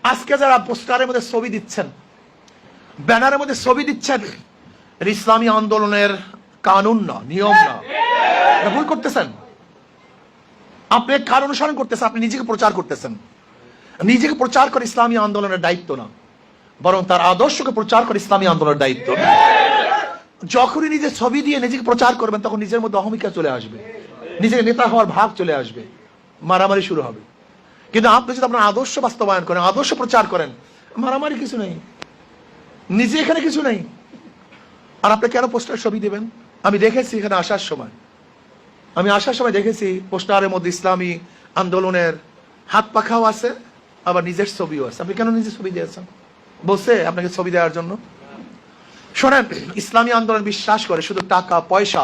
আজকে যারা পোস্টারের মধ্যে ছবি দিচ্ছেন, ব্যানারের মধ্যে ছবি দিচ্ছেন, ইসলামী আন্দোলনের কানুন না, নিয়ম না, ভুল করতেছেন। আপনি কার অনুসরণ করতেছেন? আপনি নিজেকে প্রচার করতেছেন। নিজেকে প্রচার করে ইসলামী আন্দোলনের দায়িত্ব না, বরং তার আদর্শকে প্রচার করে ইসলামী আন্দোলনের দায়িত্ব। যখনই নিজের ছবি দিয়ে নিজেকে প্রচার করবেন, তখন নিজের মধ্যে অহমিকা চলে আসবে, নিজেকে নেতা হওয়ার ভাব চলে আসবে, মারামারি শুরু হবে। কিন্তু আপনি যদি আপনার আদর্শ বাস্তবায়ন করেন, আদর্শ প্রচার করেন, মারামারি কিছু নেই, নিজে এখানে কিছু নেই। আর আপনি কেন পোস্টার ছবি দেবেন? আমি দেখেছি এখানে আসার সময় দেখেছি পোস্টারের মধ্যে ইসলামী আন্দোলনের হাত পাখাও আছে, আবার নিজের ছবিও আছে। আপনি কেন নিজের ছবি দিয়েছেন? বলছে আপনাকে ছবি দেওয়ার জন্য? শোনেন, ইসলামী আন্দোলন বিশ্বাস করে শুধু টাকা পয়সা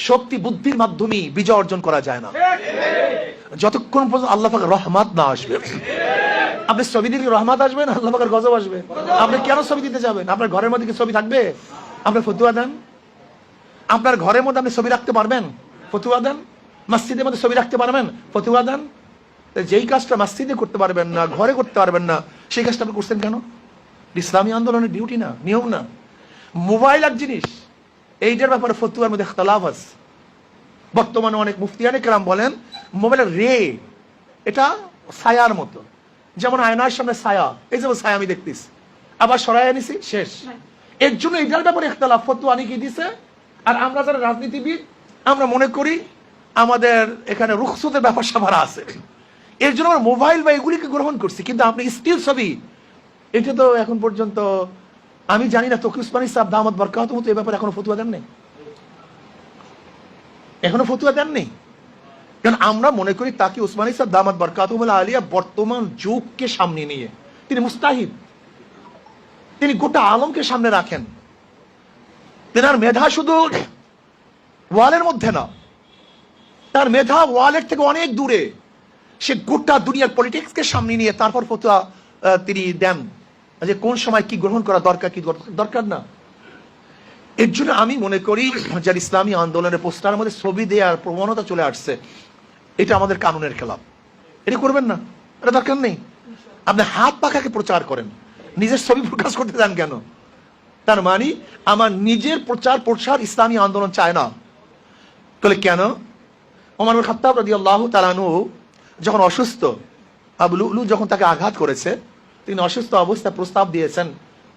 শক্তি বুদ্ধির মাধ্যমে বিজয় অর্জন করা যায় না, যতক্ষণ পর্যন্ত আল্লাহ পাকের রহমত না আসবে। আপনি ছবি দিলে রহমত আসবে না আল্লাহ পাকের গজব আসবে? আপনি কেন ছবি দিতে যাবেন? আপনার ঘরের মধ্যে কি ছবি থাকবে? আপনি ফতুয়া দেন। আপনার ঘরের মধ্যে আপনি ছবি রাখতে পারবেন? ফতুয়া দেন। মসজিদের মধ্যে ছবি রাখতে পারবেন? ফতুয়া দেন। যেই কাজটা মসজিদে করতে পারবেন না, ঘরে করতে পারবেন না, সেই কাজটা আপনি করছেন কেন? ইসলামী আন্দোলনের ডিউটি না, নিয়ম না। মোবাইল এক জিনিস, এইটার ব্যাপারে ফতুয়ার মধ্যে ইখতিলাফ আছে। বর্তমানে অনেক মুফতিয়ানে কেরাম বলেন মোবাইলের রে এটা ছায়ার মতো, যেমন আয়নার সামনে ছায়া, এই যেমন ছায়া আমি দেখতেছি, আবার সরাই আনিছি, শেষ। এর জন্য এটার ব্যাপারে ইখতিলাফ, ফতুয়া আনি দিছে। আর আমরা যারা রাজনীতিবিদ, আমরা মনে করি আমাদের এখানে রুখসতের ব্যাপার স্যাপার আছে, এর জন্য আমরা মোবাইল বা এগুলিকে গ্রহণ করছি। কিন্তু আপনি স্টিল ছবি, এটা তো এখন পর্যন্ত আমি জানি না তকি উসমানী সাহেব দামাত বরকাতুহু এই ব্যাপারে এখনো ফতুয়া দেন নেই, এখনো ফতুয়া দেন নেই। কারণ আমরা মনে করি তাকি উসমানী সাহেব দামাত বরকাতুহু আলিয়া বর্তমান যুগকে সামনে নিয়ে তিনি মুস্তাহিদ, তিনি গোটা আলমকে সামনে রাখেন। তেনার মেধা শুধু ওয়ালের মধ্যে না, তার মেধা ওয়ালের থেকে অনেক দূরে। সে গোটা দুনিয়ার পলিটিক্সকে সামনে নিয়ে তারপর ফতুয়া তিনি দেন যে কোন সময় কি গ্রহণ করা দরকার, কি দরকার না। এর জন্য আমি মনে করি যার ইসলামী আন্দোলনের পোস্টারের মধ্যে ছবি দেওয়ার প্রবণতা চলে আসছে, এটা আমাদের কানুনের খেলাফ। এটা করবেন না, এটা দরকার নেই। আপনি হাত পাখাকে প্রচার করেন, নিজের ছবি প্রকাশ করতে দেন কেন? তার মানে আমার নিজের প্রচার প্রসার ইসলামী আন্দোলন চায় না। তাহলে কেন? ওমর ইবনে খাত্তাব রাদিয়াল্লাহু তাআলা আনহু যখন অসুস্থ, আবু লুলু যখন তাকে আঘাত করেছে, তিনি অসুস্থ অবস্থায় প্রস্তাব দিয়েছেন,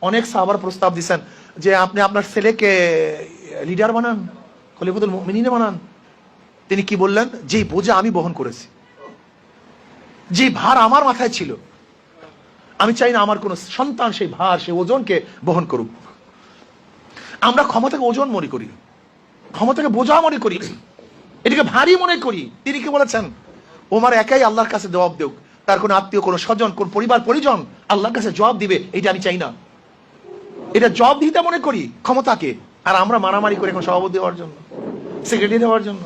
অনেক সাহাবার প্রস্তাব দিয়েছেন যে আপনি আপনার ছেলেকে লিডার বানান, খলিফাতুল মুমিনিন বানান। তিনি কি বললেন? যেই বোঝা আমি বহন করেছি, যে ভার আমার মাথায় ছিল, আমি চাই না আমার কোন সন্তান সেই ভার, সেই ওজনকে বহন করুক। আমরা ক্ষমতাকে ওজন মনে করি, ক্ষমতাকে বোঝা মনে করি, এটাকে ভারী মনে করি। তিনি কি বলেছেন? ওমর একাই আল্লাহর কাছে জবাব দেউক, তার কোন আত্মীয়, কোন স্বজন, কোন পরিবার পরিজন আল্লাহর কাছে জবাব দিবে, এটা আমি চাই না। এটা জবাব দিতে মনে করি ক্ষমতাকে। আর আমরা মারামারি করি এখন সভাপতি হওয়ার জন্য, সেক্রেটারি হওয়ার জন্য।